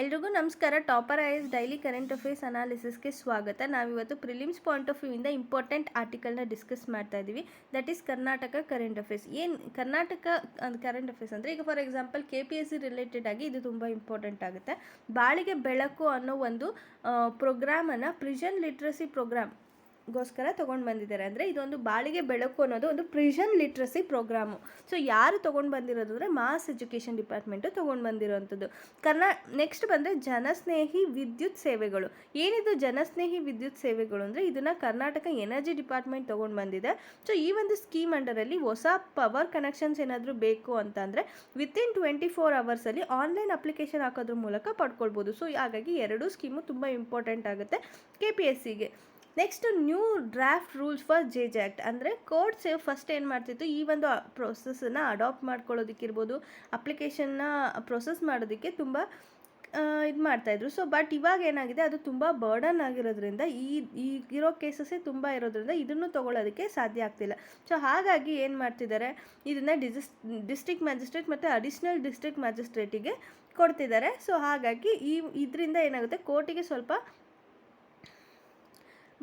ಎಲ್ರಿಗೂ ನಮಸ್ಕಾರ. Topper IAS daily current affairs ಅನಾಲಿಸಿಸ್ಗೆ ಸ್ವಾಗತ. ನಾವಿವತ್ತು ಪ್ರಿಲಿಮ್ಸ್ ಪಾಯಿಂಟ್ ಆಫ್ ವ್ಯೂಯಿಂದ ಇಂಪಾರ್ಟೆಂಟ್ ಆರ್ಟಿಕಲ್ನ ಡಿಸ್ಕಸ್ ಮಾಡ್ತಾ ಇದ್ದೀವಿ. That is Karnataka current affairs. ಏನು ಕರ್ನಾಟಕ ಕರೆಂಟ್ ಅಫೇರ್ಸ್ ಅಂದರೆ, ಈಗ ಫಾರ್ ಎಕ್ಸಾಂಪಲ್ KPSC ರಿಲೇಟೆಡ್ ಆಗಿ ಇದು ತುಂಬ ಇಂಪಾರ್ಟೆಂಟ್ ಆಗುತ್ತೆ. ಬಾಳಿಗೆ ಬೆಳಕು ಅನ್ನೋ ಒಂದು ಪ್ರೋಗ್ರಾಮನ್ನು ಪ್ರಿಷನ್ ಲಿಟ್ರಸಿ ಪ್ರೋಗ್ರಾಮ್ಗೋಸ್ಕರ ತೊಗೊಂಡು ಬಂದಿದ್ದಾರೆ. ಅಂದರೆ ಇದೊಂದು ಬಾಳಿಗೆ ಬೆಳಕು ಅನ್ನೋದು ಒಂದು ಪ್ರಿಷನ್ ಲಿಟ್ರಸಿ ಪ್ರೋಗ್ರಾಮು. ಸೊ ಯಾರು ತೊಗೊಂಡು ಬಂದಿರೋದು ಅಂದರೆ ಮಾಸ್ ಎಜುಕೇಷನ್ ಡಿಪಾರ್ಟ್ಮೆಂಟು ತೊಗೊಂಡು ಬಂದಿರೋವಂಥದ್ದು. ನೆಕ್ಸ್ಟ್ ಬಂದರೆ ಜನಸ್ನೇಹಿ ವಿದ್ಯುತ್ ಸೇವೆಗಳು. ಏನಿದು ಜನಸ್ನೇಹಿ ವಿದ್ಯುತ್ ಸೇವೆಗಳು ಅಂದರೆ, ಇದನ್ನು ಕರ್ನಾಟಕ ಎನರ್ಜಿ ಡಿಪಾರ್ಟ್ಮೆಂಟ್ ತೊಗೊಂಡು ಬಂದಿದೆ. ಸೊ ಈ ಒಂದು ಸ್ಕೀಮ್ ಅಂಡರಲ್ಲಿ ಹೊಸ ಪವರ್ ಕನೆಕ್ಷನ್ಸ್ ಏನಾದರೂ ಬೇಕು ಅಂತಂದರೆ ವಿತಿನ್ 24 ಅವರ್ಸಲ್ಲಿ ಆನ್ಲೈನ್ ಅಪ್ಲಿಕೇಶನ್ ಹಾಕೋದ್ರ ಮೂಲಕ ಪಡ್ಕೊಳ್ಬೋದು. ಸೊ ಹಾಗಾಗಿ ಎರಡೂ ಸ್ಕೀಮು ತುಂಬ ಇಂಪಾರ್ಟೆಂಟ್ ಆಗುತ್ತೆ KPSCಗೆ. Next new draft rules for JAG ಅಂದರೆ ಕೋರ್ಟ್ಸ್ ಫಸ್ಟ್ ಏನು ಮಾಡ್ತಿತ್ತು, ಈ ಒಂದು ಪ್ರೊಸೆಸನ್ನು ಅಡಾಪ್ಟ್ ಮಾಡ್ಕೊಳ್ಳೋದಕ್ಕಿರ್ಬೋದು, ಅಪ್ಲಿಕೇಶನ್ನ ಪ್ರೊಸೆಸ್ ಮಾಡೋದಕ್ಕೆ ತುಂಬ ಇದು ಮಾಡ್ತಾಯಿದ್ರು. ಸೊ ಬಟ್ ಇವಾಗ ಏನಾಗಿದೆ, ಅದು ತುಂಬ ಬರ್ಡನ್ ಆಗಿರೋದ್ರಿಂದ ಈಗಿರೋ ಕೇಸಸ್ಸೇ ತುಂಬ ಇರೋದ್ರಿಂದ ಇದನ್ನು ತೊಗೊಳ್ಳೋದಕ್ಕೆ ಸಾಧ್ಯ ಆಗ್ತಿಲ್ಲ. ಸೊ ಹಾಗಾಗಿ ಏನು ಮಾಡ್ತಿದ್ದಾರೆ, ಇದನ್ನು ಡಿಸ್ಟ್ರಿಕ್ಟ್ ಮ್ಯಾಜಿಸ್ಟ್ರೇಟ್ ಮತ್ತು ಅಡಿಷ್ನಲ್ ಡಿಸ್ಟ್ರಿಕ್ಟ್ ಮ್ಯಾಜಿಸ್ಟ್ರೇಟಿಗೆ ಕೊಡ್ತಿದ್ದಾರೆ. ಸೊ ಹಾಗಾಗಿ ಇದರಿಂದ ಏನಾಗುತ್ತೆ, ಕೋರ್ಟಿಗೆ ಸ್ವಲ್ಪ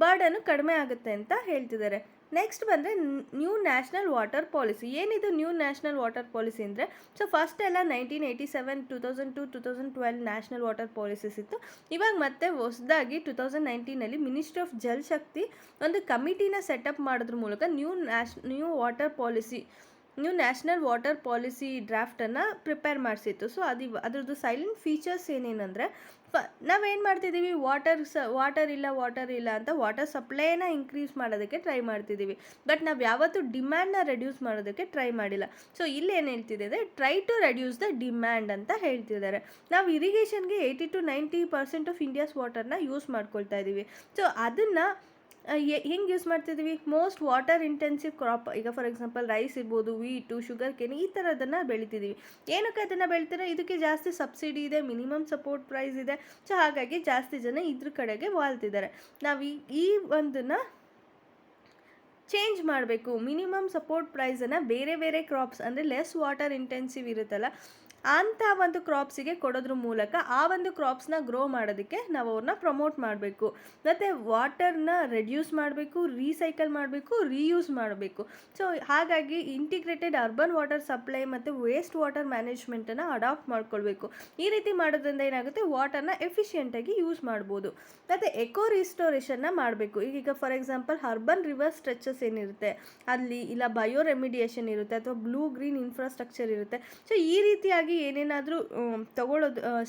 ಬರ್ಡನ್ನು ಕಡಿಮೆ ಆಗುತ್ತೆ ಅಂತ ಹೇಳ್ತಿದ್ದಾರೆ. ನೆಕ್ಸ್ಟ್ ಬಂದರೆ ನ್ಯೂ ನ್ಯಾಷನಲ್ ವಾಟರ್ ಪಾಲಿಸಿ. ಏನಿದು ನ್ಯೂ ನ್ಯಾಷನಲ್ ವಾಟರ್ ಪಾಲಿಸಿ ಅಂದರೆ, ಸೊ ಫಸ್ಟ್ ಎಲ್ಲ 1987, 2002, 2012 ನ್ಯಾಷನಲ್ ವಾಟರ್ ಪಾಲಿಸೀಸ್ ಇತ್ತು. ಇವಾಗ ಮತ್ತೆ ಹೊಸದಾಗಿ 2019ನಲ್ಲಿ ಮಿನಿಸ್ಟ್ರಿ ಆಫ್ ಜಲ್ ಶಕ್ತಿ ಒಂದು ಕಮಿಟಿನ ಸೆಟಪ್ ಮಾಡೋದ್ರ ಮೂಲಕ ನ್ಯೂ ನ್ಯಾಷನಲ್ ವಾಟರ್ ಪಾಲಿಸಿ ಡ್ರಾಫ್ಟನ್ನು ಪ್ರಿಪೇರ್ ಮಾಡಿಸಿತ್ತು. ಸೊ ಅದ್ರದ್ದು ಸೈಲೆಂಟ್ ಫೀಚರ್ಸ್ ಏನೇನೆಂದರೆ, ನಾವೇನು ಮಾಡ್ತಿದ್ದೀವಿ, ವಾಟರ್ ಇಲ್ಲ ಅಂತ ವಾಟರ್ ಸಪ್ಲೈನ ಇನ್ಕ್ರೀಸ್ ಮಾಡೋದಕ್ಕೆ ಟ್ರೈ ಮಾಡ್ತಿದ್ದೀವಿ. ಬಟ್ ನಾವು ಯಾವತ್ತೂ ಡಿಮ್ಯಾಂಡ್ನ ರೆಡ್ಯೂಸ್ ಮಾಡೋದಕ್ಕೆ ಟ್ರೈ ಮಾಡಿಲ್ಲ. ಸೊ ಇಲ್ಲಿ ಏನು ಹೇಳ್ತಿದೆ ಅಂದರೆ, try to reduce the demand ಅಂತ ಹೇಳ್ತಿದ್ದಾರೆ. ನಾವು ಇರಿಗೇಷನ್ಗೆ 80 to 90% ಆಫ್ ಇಂಡಿಯಾಸ್ ವಾಟರ್ನ ಯೂಸ್ ಮಾಡ್ಕೊಳ್ತಾ ಇದ್ದೀವಿ. ಸೊ ಅದನ್ನು ಹೆಂಗೆ ಯೂಸ್ ಮಾಡ್ತಿದ್ದೀವಿ, ಮೋಸ್ಟ್ ವಾಟರ್ ಇಂಟೆನ್ಸಿವ್ ಕ್ರಾಪ್, ಈಗ ಫಾರ್ ಎಕ್ಸಾಂಪಲ್ ರೈಸ್ ಇರ್ಬೋದು, ವೀಟು, ಶುಗರ್ ಕೇನ್, ಈ ಥರದನ್ನು ಬೆಳಿತಿದ್ದೀವಿ. ಏನಕ್ಕೆ ಅದನ್ನು ಬೆಳಿತಾರೆ, ಇದಕ್ಕೆ ಜಾಸ್ತಿ ಸಬ್ಸಿಡಿ ಇದೆ, ಮಿನಿಮಮ್ ಸಪೋರ್ಟ್ ಪ್ರೈಸ್ ಇದೆ. ಸೊ ಹಾಗಾಗಿ ಜಾಸ್ತಿ ಜನ ಇದ್ರ ಕಡೆಗೆ ವಾಲ್ತಿದ್ದಾರೆ. ನಾವು ಈ ಒಂದನ್ನು ಚೇಂಜ್ ಮಾಡಬೇಕು. ಮಿನಿಮಮ್ ಸಪೋರ್ಟ್ ಪ್ರೈಸನ್ನು ಬೇರೆ ಕ್ರಾಪ್ಸ್ ಅಂದರೆ ಲೆಸ್ ವಾಟರ್ ಇಂಟೆನ್ಸಿವ್ ಇರುತ್ತಲ್ಲ ಅಂಥ ಒಂದು ಕ್ರಾಪ್ಸಿಗೆ ಕೊಡೋದ್ರ ಮೂಲಕ ಆ ಒಂದು ಕ್ರಾಪ್ಸ್ನ ಗ್ರೋ ಮಾಡೋದಕ್ಕೆ ನಾವು ಅವ್ರನ್ನ ಪ್ರಮೋಟ್ ಮಾಡಬೇಕು. ಮತ್ತು ವಾಟರ್ನ ರೆಡ್ಯೂಸ್ ಮಾಡಬೇಕು, ರೀಸೈಕಲ್ ಮಾಡಬೇಕು, ರೀಯೂಸ್ ಮಾಡಬೇಕು. ಸೊ ಹಾಗಾಗಿ ಇಂಟಿಗ್ರೇಟೆಡ್ ಅರ್ಬನ್ ವಾಟರ್ ಸಪ್ಲೈ ಮತ್ತು ವೇಸ್ಟ್ ವಾಟರ್ ಮ್ಯಾನೇಜ್ಮೆಂಟನ್ನು ಅಡಾಪ್ಟ್ ಮಾಡ್ಕೊಳ್ಬೇಕು. ಈ ರೀತಿ ಮಾಡೋದ್ರಿಂದ ಏನಾಗುತ್ತೆ, ವಾಟರ್ನ ಎಫಿಷಿಯೆಂಟಾಗಿ ಯೂಸ್ ಮಾಡ್ಬೋದು. ಮತ್ತು ಎಕೋ ರಿಸ್ಟೋರೇಷನ್ನ ಮಾಡಬೇಕು. ಈಗ for example urban river stretches ಏನಿರುತ್ತೆ ಅಲ್ಲಿ, ಇಲ್ಲ ಬಯೋ ರೆಮಿಡಿಯೇಷನ್ ಇರುತ್ತೆ, ಅಥವಾ ಬ್ಲೂ ಗ್ರೀನ್ ಇನ್ಫ್ರಾಸ್ಟ್ರಕ್ಚರ್ ಇರುತ್ತೆ. ಸೊ ಈ ರೀತಿಯಾಗಿ ಏನೇನಾದರೂ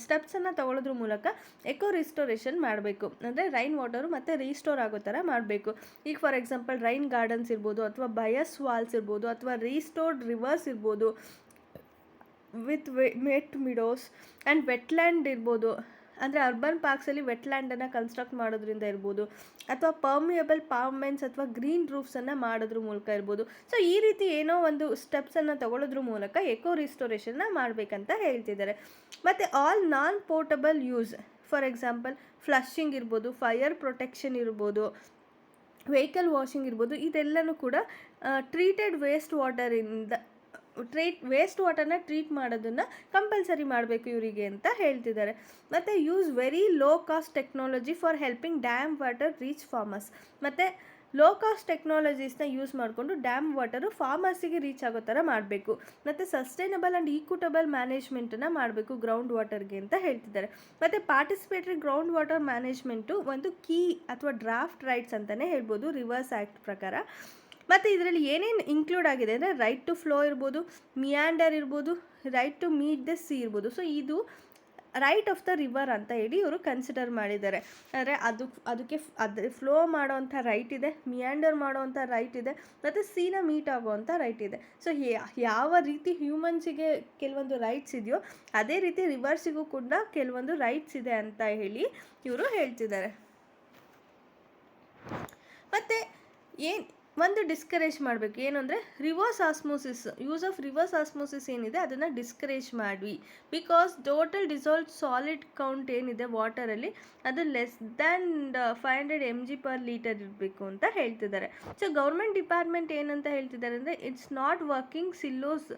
ಸ್ಟೆಪ್ಸನ್ನು ತಗೊಳ್ಳೋದ್ರ ಮೂಲಕ ಎಕೋ ರಿಸ್ಟೋರೇಷನ್ ಮಾಡಬೇಕು. ಅಂದರೆ ರೈನ್ ವಾಟರು ಮತ್ತು ರೀಸ್ಟೋರ್ ಆಗೋ ಥರ ಮಾಡಬೇಕು. ಈಗ ಫಾರ್ ಎಕ್ಸಾಂಪಲ್ ರೈನ್ ಗಾರ್ಡನ್ಸ್ ಇರ್ಬೋದು, ಅಥವಾ ಬಯಸ್ ವಾಲ್ಸ್ ಇರ್ಬೋದು, ಅಥವಾ ರೀಸ್ಟೋರ್ಡ್ ರಿವರ್ಸ್ ಇರ್ಬೋದು, ವಿತ್ ವೆಟ್ ಮಿಡೋಸ್ ಆ್ಯಂಡ್ ವೆಟ್ಲ್ಯಾಂಡ್ ಇರ್ಬೋದು. ಅಂದರೆ ಅರ್ಬನ್ ಪಾರ್ಕ್ಸಲ್ಲಿ ವೆಟ್ಲ್ಯಾಂಡನ್ನು ಕನ್ಸ್ಟ್ರಕ್ಟ್ ಮಾಡೋದ್ರಿಂದ ಇರ್ಬೋದು, ಅಥವಾ ಪರ್ಮಿಯಬಲ್ ಪಾವ್ಮೆಂಟ್ಸ್ ಅಥವಾ ಗ್ರೀನ್ ರೂಫ್ಸನ್ನು ಮಾಡೋದ್ರ ಮೂಲಕ ಇರ್ಬೋದು. ಸೊ ಈ ರೀತಿ ಏನೋ ಒಂದು ಸ್ಟೆಪ್ಸನ್ನು ತಗೊಳ್ಳೋದ್ರ ಮೂಲಕ ಎಕೋ ರಿಸ್ಟೋರೇಷನ್ನ ಮಾಡಬೇಕಂತ ಹೇಳ್ತಿದ್ದಾರೆ. ಮತ್ತು all non portable use, for example flushing ಇರ್ಬೋದು, ಫೈರ್ ಪ್ರೊಟೆಕ್ಷನ್ ಇರ್ಬೋದು, ವೆಹಿಕಲ್ ವಾಷಿಂಗ್ ಇರ್ಬೋದು, ಇದೆಲ್ಲನೂ ಕೂಡ ಟ್ರೀಟೆಡ್ ವೇಸ್ಟ್ ವಾಟರ್ನ ಟ್ರೀಟ್ ಮಾಡೋದನ್ನು ಕಂಪಲ್ಸರಿ ಮಾಡಬೇಕು ಇವರಿಗೆ ಅಂತ ಹೇಳ್ತಿದ್ದಾರೆ. ಮತ್ತು use very low cost technology for helping dam water reach farmers. ಮತ್ತು ಲೋ ಕಾಸ್ಟ್ ಟೆಕ್ನಾಲಜೀಸ್ನ ಯೂಸ್ ಮಾಡಿಕೊಂಡು ಡ್ಯಾಮ್ ವಾಟರು ಫಾರ್ಮರ್ಸಿಗೆ ರೀಚ್ ಆಗೋ ಥರ ಮಾಡಬೇಕು. ಮತ್ತು ಸಸ್ಟೈನಬಲ್ ಆ್ಯಂಡ್ ಈಕ್ವಿಟಬಲ್ ಮ್ಯಾನೇಜ್ಮೆಂಟನ್ನು ಮಾಡಬೇಕು ಗ್ರೌಂಡ್ ವಾಟರ್ಗೆ ಅಂತ ಹೇಳ್ತಿದ್ದಾರೆ. ಮತ್ತು ಪಾರ್ಟಿಸಿಪೇಟರಿ ಗ್ರೌಂಡ್ ವಾಟರ್ ಮ್ಯಾನೇಜ್ಮೆಂಟು ಒಂದು ಕೀ ಅಥವಾ ಡ್ರಾಫ್ಟ್ ರೈಟ್ಸ್ ಅಂತಲೇ ಹೇಳ್ಬೋದು ರಿವರ್ಸ್ ಆ್ಯಕ್ಟ್ ಪ್ರಕಾರ. ಮತ್ತು ಇದರಲ್ಲಿ ಏನೇನು ಇನ್ಕ್ಲೂಡ್ ಆಗಿದೆ ಅಂದರೆ, ರೈಟ್ ಟು ಫ್ಲೋ ಇರ್ಬೋದು, ಮಿಯಾಂಡರ್ ಇರ್ಬೋದು, right to meet the sea ಇರ್ಬೋದು. ಸೊ ಇದು ರೈಟ್ ಆಫ್ ದ ರಿವರ್ ಅಂತ ಹೇಳಿ ಇವರು ಕನ್ಸಿಡರ್ ಮಾಡಿದ್ದಾರೆ. ಅಂದರೆ ಅದಕ್ಕೆ ಫ್ಲೋ ಮಾಡೋವಂಥ ರೈಟ್ ಇದೆ, ಮಿಯಾಂಡರ್ ಮಾಡೋವಂಥ ರೈಟ್ ಇದೆ, ಮತ್ತು ಸೀನ ಮೀಟ್ ಆಗೋವಂಥ ರೈಟ್ ಇದೆ. ಸೊ ಯಾವ ರೀತಿ ಹ್ಯೂಮನ್ಸಿಗೆ ಕೆಲವೊಂದು ರೈಟ್ಸ್ ಇದೆಯೋ ಅದೇ ರೀತಿ ರಿವರ್ಸಿಗೂ ಕೂಡ ಕೆಲವೊಂದು ರೈಟ್ಸ್ ಇದೆ ಅಂತ ಹೇಳಿ ಇವರು ಹೇಳ್ತಿದ್ದಾರೆ. ಮತ್ತು ಒಂದು ಡಿಸ್ಕರೇಜ್ ಮಾಡಬೇಕು. ಏನು ಅಂದರೆ reverse osmosis, use of reverse osmosis ಏನಿದೆ ಅದನ್ನು ಡಿಸ್ಕರೇಜ್ ಮಾಡಿ. Because total dissolve solid count ಏನಿದೆ ವಾಟರಲ್ಲಿ ಅದು ಲೆಸ್ ದ್ಯಾನ್ 500 mg/ಲೀಟರ್ ಇರಬೇಕು ಅಂತ ಹೇಳ್ತಿದ್ದಾರೆ. ಸೊ ಗೌರ್ಮೆಂಟ್ ಡಿಪಾರ್ಟ್ಮೆಂಟ್ ಏನಂತ ಹೇಳ್ತಿದ್ದಾರೆ ಅಂದರೆ ಇಟ್ಸ್ ನಾಟ್ ವರ್ಕಿಂಗ್ ಸಿಲ್ಲೋಸ್,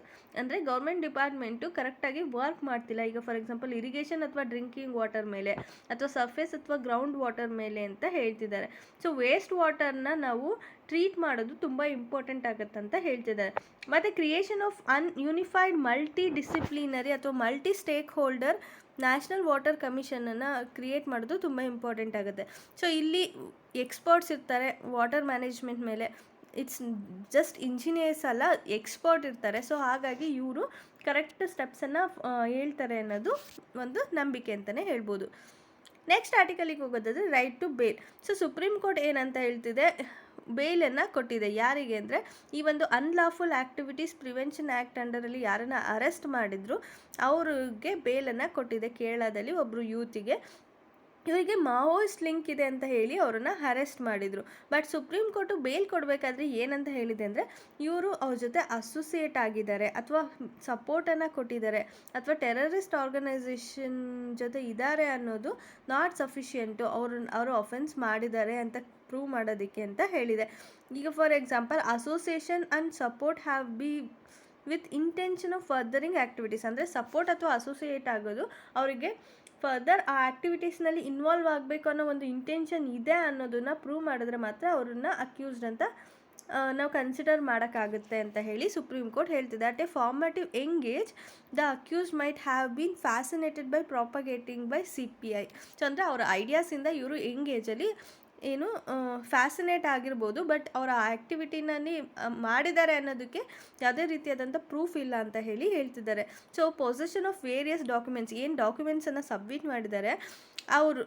ಅಂದರೆ ಗೌರ್ಮೆಂಟ್ ಡಿಪಾರ್ಟ್ಮೆಂಟು ಕರೆಕ್ಟಾಗಿ ವರ್ಕ್ ಮಾಡ್ತಿಲ್ಲ. ಈಗ ಫಾರ್ ಎಕ್ಸಾಂಪಲ್ ಇರಿಗೇಷನ್ ಅಥವಾ ಡ್ರಿಂಕಿಂಗ್ ವಾಟರ್ ಮೇಲೆ ಅಥವಾ ಸರ್ಫೇಸ್ ಅಥವಾ ಗ್ರೌಂಡ್ ವಾಟರ್ ಮೇಲೆ ಅಂತ ಹೇಳ್ತಿದ್ದಾರೆ. ಸೊ ವೇಸ್ಟ್ ವಾಟರ್ನ ನಾವು ಟ್ರೀಟ್ ಮಾಡೋದು ತುಂಬ ಇಂಪಾರ್ಟೆಂಟ್ ಆಗುತ್ತೆ ಅಂತ ಹೇಳ್ತಿದ್ದಾರೆ. ಮತ್ತು creation of unified multi disciplinary ಅಥವಾ multi stake holder national water ಕಮಿಷನನ್ನು ಕ್ರಿಯೇಟ್ ಮಾಡೋದು ತುಂಬ ಇಂಪಾರ್ಟೆಂಟ್ ಆಗುತ್ತೆ. ಸೊ ಇಲ್ಲಿ ಎಕ್ಸ್ಪರ್ಟ್ಸ್ ಇರ್ತಾರೆ ವಾಟರ್ ಮ್ಯಾನೇಜ್ಮೆಂಟ್ ಮೇಲೆ, ಇಟ್ಸ್ ಜಸ್ಟ್ ಇಂಜಿನಿಯರ್ಸ್ ಅಲ್ಲ, ಎಕ್ಸ್ಪರ್ಟ್ ಇರ್ತಾರೆ. ಸೊ ಹಾಗಾಗಿ ಇವರು ಕರೆಕ್ಟ್ ಸ್ಟೆಪ್ಸನ್ನು ಹೇಳ್ತಾರೆ ಅನ್ನೋದು ಒಂದು ನಂಬಿಕೆ ಅಂತಲೇ ಹೇಳ್ಬೋದು. ನೆಕ್ಸ್ಟ್ ಆರ್ಟಿಕಲಿಗೆ ಹೋಗೋದಾದರೆ right to bail. So supreme court ಏನಂತ ಹೇಳ್ತಿದೆ, ಬೇಲನ್ನು ಕೊಟ್ಟಿದೆ. ಯಾರಿಗೆ ಅಂದರೆ ಈ ಒಂದು ಅನ್ಲಾಫುಲ್ ಆ್ಯಕ್ಟಿವಿಟೀಸ್ ಪ್ರಿವೆನ್ಷನ್ ಆ್ಯಕ್ಟ್ ಅಂಡರಲ್ಲಿ ಯಾರನ್ನು ಅರೆಸ್ಟ್ ಮಾಡಿದ್ರು ಅವ್ರಿಗೆ ಬೇಲನ್ನು ಕೊಟ್ಟಿದೆ. ಕೇರಳದಲ್ಲಿ ಒಬ್ಬರು ಯೂತಿಗೆ, ಇವರಿಗೆ ಮಾವೋಯಿಸ್ಟ್ ಲಿಂಕ್ ಇದೆ ಅಂತ ಹೇಳಿ ಅವರನ್ನು ಅರೆಸ್ಟ್ ಮಾಡಿದರು. ಬಟ್ ಸುಪ್ರೀಂ ಕೋರ್ಟು ಬೇಲ್ ಕೊಡಬೇಕಾದ್ರೆ ಏನಂತ ಹೇಳಿದೆ ಅಂದರೆ ಇವರು ಅವ್ರ ಜೊತೆ ಅಸೋಸಿಯೇಟ್ ಆಗಿದ್ದಾರೆ ಅಥವಾ ಸಪೋರ್ಟನ್ನು ಕೊಟ್ಟಿದ್ದಾರೆ ಅಥವಾ ಟೆರರಿಸ್ಟ್ ಆರ್ಗನೈಸೇಷನ್ ಜೊತೆ ಇದ್ದಾರೆ ಅನ್ನೋದು ನಾಟ್ ಸಫಿಷಿಯೆಂಟು, ಅವರು ಅಫೆನ್ಸ್ ಮಾಡಿದ್ದಾರೆ ಅಂತ ಪ್ರೂವ್ ಮಾಡೋದಕ್ಕೆ ಅಂತ ಹೇಳಿದೆ. ಈಗ for example association and support have be with intention of furthering activities, ಅಂದರೆ ಸಪೋರ್ಟ್ ಅಥವಾ ಅಸೋಸಿಯೇಟ್ ಆಗೋದು ಅವರಿಗೆ ಫರ್ದರ್ ಆ ಆ್ಯಕ್ಟಿವಿಟೀಸ್ನಲ್ಲಿ ಇನ್ವಾಲ್ವ್ ಆಗಬೇಕು ಅನ್ನೋ ಒಂದು ಇಂಟೆನ್ಷನ್ ಇದೆ ಅನ್ನೋದನ್ನು ಪ್ರೂವ್ ಮಾಡಿದ್ರೆ ಮಾತ್ರ ಅವ್ರನ್ನ ಅಕ್ಯೂಸ್ಡ್ ಅಂತ ನಾವು ಕನ್ಸಿಡರ್ ಮಾಡೋಕ್ಕಾಗುತ್ತೆ ಅಂತ ಹೇಳಿ ಸುಪ್ರೀಂ ಕೋರ್ಟ್ ಹೇಳ್ತಿದೆ. At a formative engage the accuse might have been fascinated by propagating by CPI. So ಅಂದರೆ ಅವರ ಐಡಿಯಾಸಿಂದ ಇವರು ಎಂಗೇಜಲ್ಲಿ ಏನು ಫ್ಯಾಸಿನೇಟ್ ಆಗಿರ್ಬೋದು, ಬಟ್ ಅವರ ಆ್ಯಕ್ಟಿವಿಟಿನಲ್ಲಿ ಮಾಡಿದ್ದಾರೆ ಅನ್ನೋದಕ್ಕೆ ಯಾವುದೇ ರೀತಿಯಾದಂಥ ಪ್ರೂಫ್ ಇಲ್ಲ ಅಂತ ಹೇಳಿ ಹೇಳ್ತಿದ್ದಾರೆ. So possession of various documents, ಏನು ಡಾಕ್ಯುಮೆಂಟ್ಸನ್ನು ಸಬ್ಮಿಟ್ ಮಾಡಿದ್ದಾರೆ ಅವರು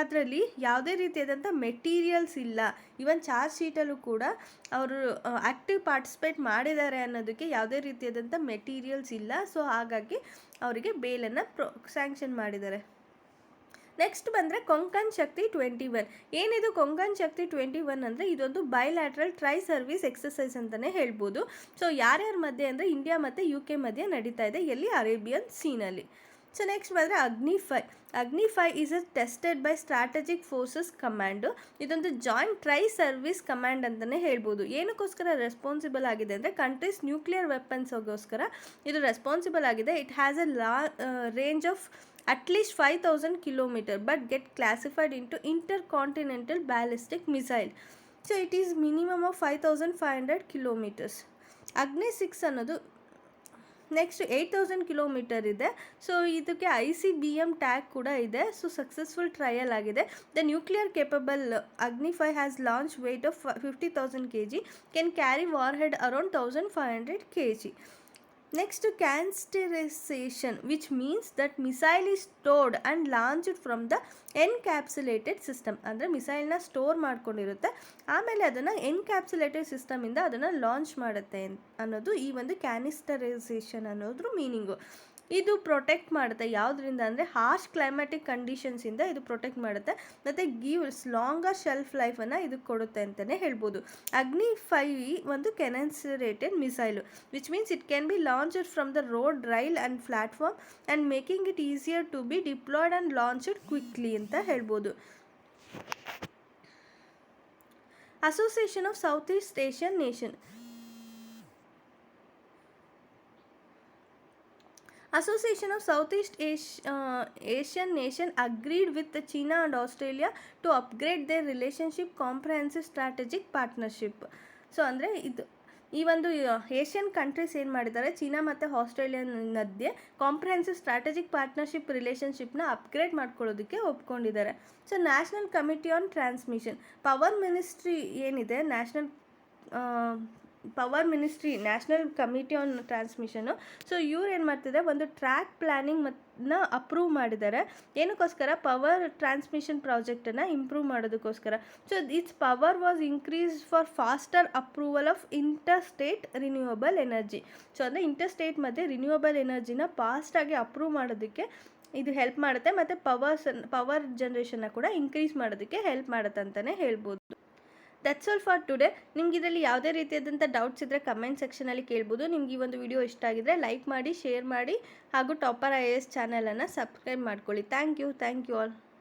ಅದರಲ್ಲಿ ಯಾವುದೇ ರೀತಿಯಾದಂಥ ಮೆಟೀರಿಯಲ್ಸ್ ಇಲ್ಲ. ಈವನ್ ಚಾರ್ಜ್ ಶೀಟಲ್ಲೂ ಕೂಡ ಅವರು ಆ್ಯಕ್ಟಿವ್ ಪಾರ್ಟಿಸಿಪೇಟ್ ಮಾಡಿದ್ದಾರೆ ಅನ್ನೋದಕ್ಕೆ ಯಾವುದೇ ರೀತಿಯಾದಂಥ ಮೆಟೀರಿಯಲ್ಸ್ ಇಲ್ಲ. ಸೊ ಹಾಗಾಗಿ ಅವರಿಗೆ ಬೇಲನ್ನು ಸ್ಯಾಂಕ್ಷನ್ ಮಾಡಿದ್ದಾರೆ. ನೆಕ್ಸ್ಟ್ ಬಂದರೆ ಕೊಂಕಣ್ ಶಕ್ತಿ 21. ಏನಿದು ಕೊಂಕಣ್ ಶಕ್ತಿ 21 ಅಂದರೆ ಇದೊಂದು ಬೈಲ್ಯಾಟ್ರಲ್ ಟ್ರೈ ಸರ್ವಿಸ್ ಎಕ್ಸಸೈಸ್ ಅಂತಲೇ ಹೇಳ್ಬೋದು. ಸೊ ಯಾರ್ಯಾರ ಮಧ್ಯೆ ಅಂದರೆ ಇಂಡಿಯಾ ಮತ್ತು UK ಮಧ್ಯೆ ನಡೀತಾ ಇದೆ, ಎಲ್ಲಿ ಅರೇಬಿಯನ್ ಸೀನಲ್ಲಿ. ಸೊ ನೆಕ್ಸ್ಟ್ ಬಂದರೆ Agni five is tested by strategic forces command. ಇದೊಂದು ಜಾಯಿಂಟ್ ಟ್ರೈ ಸರ್ವಿಸ್ ಕಮಾಂಡ್ ಅಂತಲೇ ಹೇಳ್ಬೋದು. ಏನಕ್ಕೋಸ್ಕರ ರೆಸ್ಪಾನ್ಸಿಬಲ್ ಆಗಿದೆ ಅಂದರೆ ಕಂಟ್ರೀಸ್ ನ್ಯೂಕ್ಲಿಯರ್ ವೆಪನ್ಸ್ಗೋಸ್ಕರ ಇದು ರೆಸ್ಪಾನ್ಸಿಬಲ್ ಆಗಿದೆ. It has A range of at least 5,000 kilometers but get classified into intercontinental ballistic missile. So it is minimum of 5,500 kilometers. Agni-6 ಅನ್ನೋದು next 8,000 kilometer ಇದೆ. So ಇದಕ್ಕೆ ICBM tag ಕೂಡ ಇದೆ. So successful trial ಆಗಿದೆ. The nuclear capable Agni five has launch weight of 50,000 kg, can carry war head around 1,500 kg. Next, cansterization, which means that missile is stored and launched from the encapsulated system. ಅಂದರೆ ಮಿಸೈಲ್ನ store ಮಾಡ್ಕೊಂಡಿರುತ್ತೆ, ಆಮೇಲೆ ಅದನ್ನು encapsulated ಸಿಸ್ಟಮಿಂದ ಅದನ್ನು launch ಮಾಡುತ್ತೆ ಅನ್ನೋದು ಈ ಒಂದು ಕ್ಯಾನಿಸ್ಟರೈಸೇಷನ್ ಅನ್ನೋದ್ರ meaning. ಇದು ಪ್ರೊಟೆಕ್ಟ್ ಮಾಡುತ್ತೆ ಯಾವುದರಿಂದ ಅಂದರೆ ಹಾರ್ಶ್ ಕ್ಲೈಮ್ಯಾಟಿಕ್ ಕಂಡೀಷನ್ಸಿಂದ ಇದು ಪ್ರೊಟೆಕ್ಟ್ ಮಾಡುತ್ತೆ ಮತ್ತು ಗಿವ್ಸ್ ಲಾಂಗರ್ ಶೆಲ್ಫ್ ಲೈಫನ್ನು ಇದು ಕೊಡುತ್ತೆ ಅಂತಲೇ ಹೇಳ್ಬೋದು. ಅಗ್ನಿ-5 ಒಂದು canisterated missile, which means it can be launched from the road, rail and platform and making it easier to be deployed and launched quickly ಅಂತ ಹೇಳ್ಬೋದು. Association of south east Asian nation. Association of Southeast Asian nation agreed with China and Australia to upgrade their relationship comprehensive strategic partnership. So ಅಂದರೆ ಈ ಒಂದು Asian countries ಏನು ಮಾಡಿದ್ದಾರೆ, China ಮತ್ತು Australia ಮಧ್ಯೆ comprehensive strategic partnership ರಿಲೇಷನ್ಶಿಪ್ನ upgrade ಮಾಡ್ಕೊಳ್ಳೋದಕ್ಕೆ ಒಪ್ಕೊಂಡಿದ್ದಾರೆ. So national committee on transmission, power ministry ಏನಿದೆ, national committee on transmission. So ಇವ್ರು ಏನು ಮಾಡ್ತಿದ್ದಾರೆ, ಒಂದು ಟ್ರ್ಯಾಕ್ ಪ್ಲ್ಯಾನಿಂಗ್ ಅಪ್ರೂವ್ ಮಾಡಿದ್ದಾರೆ. ಏನಕ್ಕೋಸ್ಕರ, ಪವರ್ ಟ್ರಾನ್ಸ್ಮಿಷನ್ ಪ್ರಾಜೆಕ್ಟನ್ನು ಇಂಪ್ರೂವ್ ಮಾಡೋದಕ್ಕೋಸ್ಕರ. So it's power was increase for faster approval of inter state renewable energy. So ಅಂದರೆ ಇಂಟರ್ ಸ್ಟೇಟ್ ಮತ್ತು ರಿನ್ಯೂವಬಲ್ ಎನರ್ಜಿನ ಫಾಸ್ಟಾಗಿ ಅಪ್ರೂವ್ ಮಾಡೋದಕ್ಕೆ ಇದು ಹೆಲ್ಪ್ ಮಾಡುತ್ತೆ ಮತ್ತು ಪವರ್ ಜನ್ರೇಷನ್ನ ಕೂಡ ಇನ್ಕ್ರೀಸ್ ಮಾಡೋದಕ್ಕೆ ಹೆಲ್ಪ್ ಮಾಡುತ್ತೆ ಅಂತಲೇ ಹೇಳ್ಬೋದು. That's all for today. ನಿಮ್ಗೆ ಇದರಲ್ಲಿ ಯಾವುದೇ ರೀತಿಯಾದಂಥ ಡೌಟ್ಸ್ ಇದ್ದರೆ ಕಮೆಂಟ್ ಸೆಕ್ಷನಲ್ಲಿ ಕೇಳ್ಬೋದು. ನಿಮ್ಗೆ ಈ ಒಂದು ವಿಡಿಯೋ ಇಷ್ಟ ಆಗಿದ್ರೆ ಲೈಕ್ ಮಾಡಿ, ಶೇರ್ ಮಾಡಿ ಹಾಗೂ ಟಾಪರ್ IAS ಚಾನಲನ್ನು ಸಬ್ಸ್ಕ್ರೈಬ್ ಮಾಡ್ಕೊಳ್ಳಿ. Thank you all.